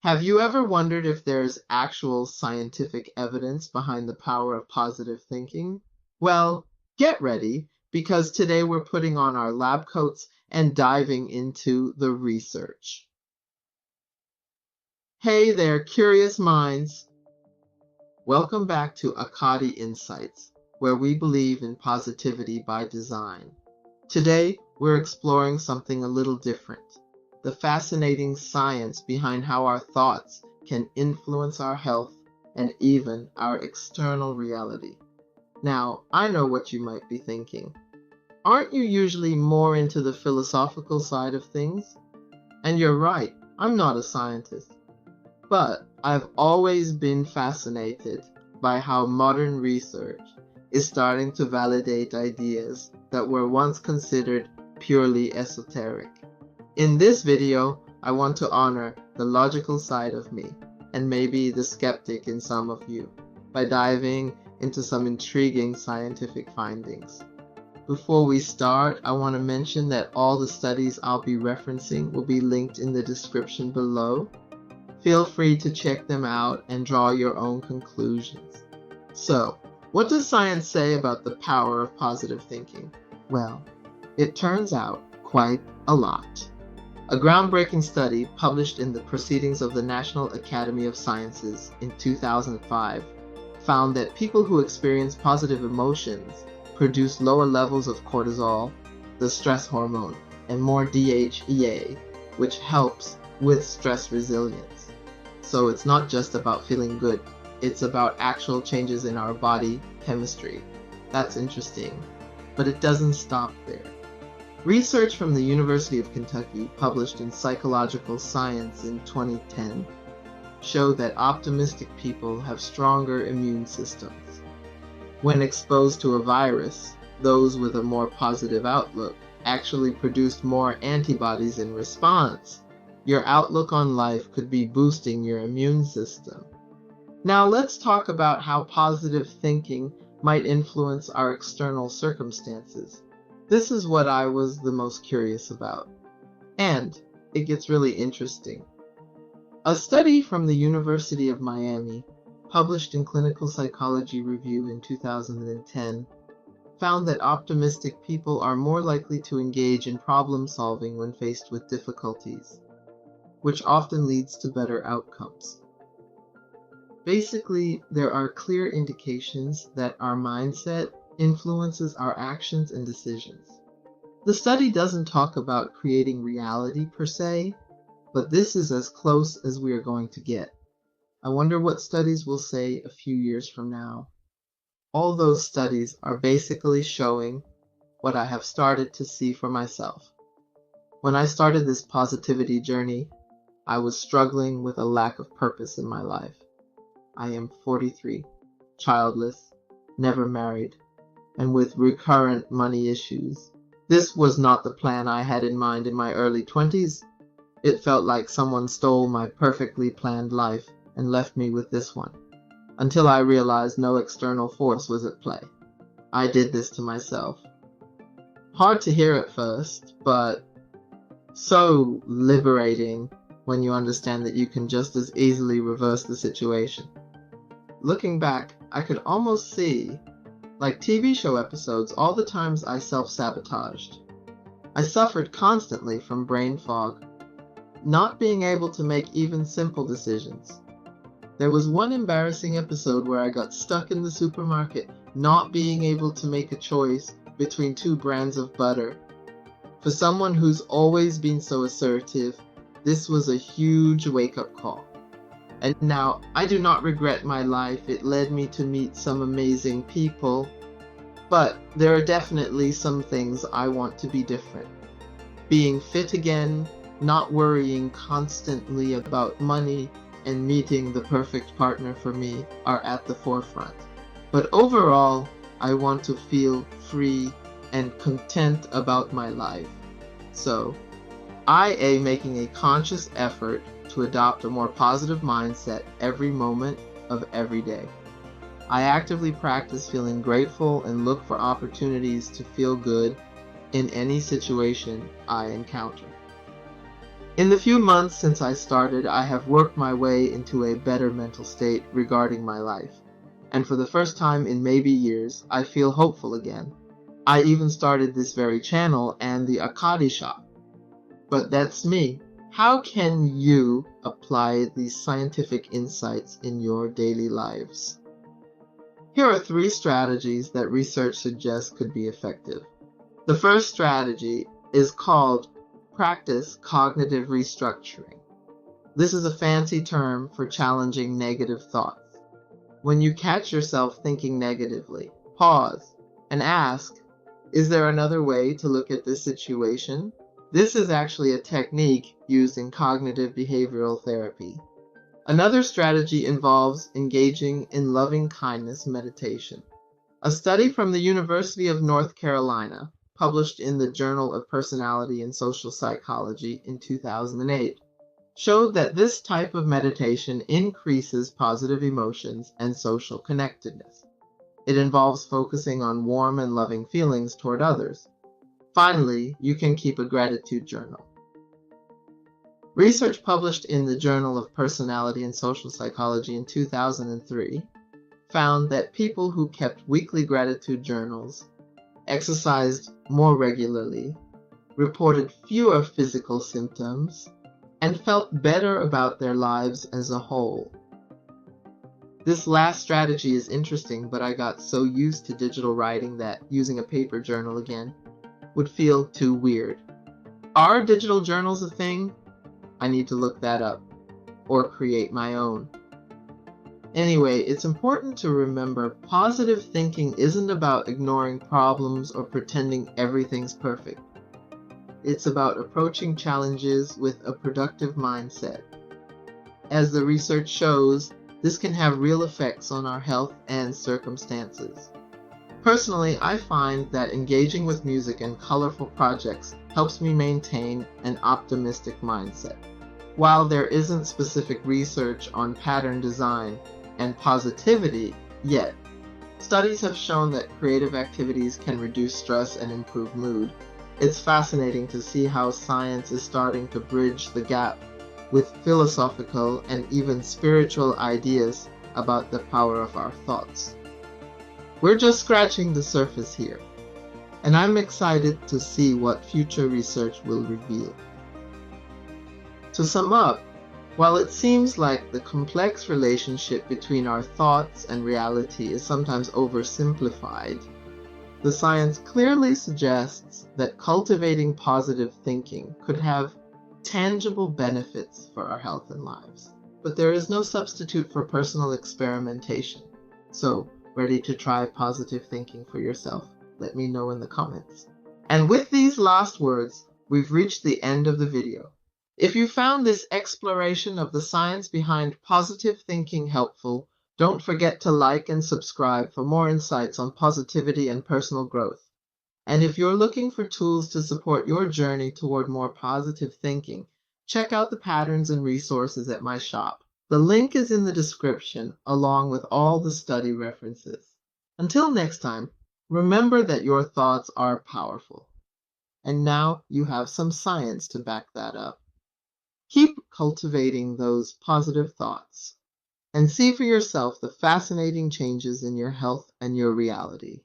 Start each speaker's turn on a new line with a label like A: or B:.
A: Have you ever wondered if there's actual scientific evidence behind the power of positive thinking? Well, get ready, because today we're putting on our lab coats and diving into the research. Hey there, curious minds! Welcome back to Ahkadi Insights, where we believe in positivity by design. Today, we're exploring something a little different. The fascinating science behind how our thoughts can influence our health and even our external reality. Now, I know what you might be thinking. Aren't you usually more into the philosophical side of things? And you're right, I'm not a scientist. But I've always been fascinated by how modern research is starting to validate ideas that were once considered purely esoteric. In this video, I want to honor the logical side of me, and maybe the skeptic in some of you, by diving into some intriguing scientific findings. Before we start, I want to mention that all the studies I'll be referencing will be linked in the description below. Feel free to check them out and draw your own conclusions. So, what does science say about the power of positive thinking? Well, it turns out quite a lot. A groundbreaking study published in the Proceedings of the National Academy of Sciences in 2005 found that people who experience positive emotions produce lower levels of cortisol, the stress hormone, and more DHEA, which helps with stress resilience. So it's not just about feeling good, it's about actual changes in our body chemistry. That's interesting, but it doesn't stop there. Research from the University of Kentucky, published in Psychological Science in 2010, showed that optimistic people have stronger immune systems. When exposed to a virus, those with a more positive outlook actually produced more antibodies in response. Your outlook on life could be boosting your immune system. Now let's talk about how positive thinking might influence our external circumstances. This is what I was the most curious about. And it gets really interesting. A study from the University of Miami, published in Clinical Psychology Review in 2010, found that optimistic people are more likely to engage in problem solving when faced with difficulties, which often leads to better outcomes. Basically, there are clear indications that our mindset influences our actions and decisions. The study doesn't talk about creating reality per se, but this is as close as we are going to get. I wonder what studies will say a few years from now. All those studies are basically showing what I have started to see for myself. When I started this positivity journey, I was struggling with a lack of purpose in my life. I am 43, childless, never married, and with recurrent money issues. This was not the plan I had in mind in my early 20s. It felt like someone stole my perfectly planned life and left me with this one, until I realized no external force was at play. I did this to myself. Hard to hear at first, but so liberating when you understand that you can just as easily reverse the situation. Looking back, I could almost see, like TV show episodes, all the times I self-sabotaged. I suffered constantly from brain fog, not being able to make even simple decisions. There was one embarrassing episode where I got stuck in the supermarket, not being able to make a choice between two brands of butter. For someone who's always been so assertive, this was a huge wake-up call. And now, I do not regret my life. It led me to meet some amazing people, but there are definitely some things I want to be different. Being fit again, not worrying constantly about money, and meeting the perfect partner for me are at the forefront. But overall, I want to feel free and content about my life. So, I am making a conscious effort to adopt a more positive mindset every moment of every day. I actively practice feeling grateful and look for opportunities to feel good in any situation I encounter. In the few months since I started, I have worked my way into a better mental state regarding my life. And for the first time in maybe years, I feel hopeful again. I even started this very channel and the Ahkadi shop. But that's me. How can you apply these scientific insights in your daily lives? Here are 3 strategies that research suggests could be effective. The first strategy is called practice cognitive restructuring. This is a fancy term for challenging negative thoughts. When you catch yourself thinking negatively, pause and ask, is there another way to look at this situation? This is actually a technique used in cognitive behavioral therapy. Another strategy involves engaging in loving kindness meditation. A study from the University of North Carolina, published in the Journal of Personality and Social Psychology in 2008, showed that this type of meditation increases positive emotions and social connectedness. It involves focusing on warm and loving feelings toward others. Finally, you can keep a gratitude journal. Research published in the Journal of Personality and Social Psychology in 2003 found that people who kept weekly gratitude journals, exercised more regularly, reported fewer physical symptoms, and felt better about their lives as a whole. This last strategy is interesting, but I got so used to digital writing that using a paper journal again would feel too weird. Are digital journals a thing? I need to look that up, or create my own. Anyway, it's important to remember positive thinking isn't about ignoring problems or pretending everything's perfect. It's about approaching challenges with a productive mindset. As the research shows, this can have real effects on our health and circumstances. Personally, I find that engaging with music and colorful projects helps me maintain an optimistic mindset. While there isn't specific research on pattern design and positivity yet, studies have shown that creative activities can reduce stress and improve mood. It's fascinating to see how science is starting to bridge the gap with philosophical and even spiritual ideas about the power of our thoughts. We're just scratching the surface here, and I'm excited to see what future research will reveal. To sum up, while it seems like the complex relationship between our thoughts and reality is sometimes oversimplified, the science clearly suggests that cultivating positive thinking could have tangible benefits for our health and lives. But there is no substitute for personal experimentation. So, ready to try positive thinking for yourself? Let me know in the comments. And with these last words, we've reached the end of the video. If you found this exploration of the science behind positive thinking helpful, don't forget to like and subscribe for more insights on positivity and personal growth. And if you're looking for tools to support your journey toward more positive thinking, check out the patterns and resources at my shop. The link is in the description, along with all the study references. Until next time, remember that your thoughts are powerful. And now you have some science to back that up. Keep cultivating those positive thoughts and see for yourself the fascinating changes in your health and your reality.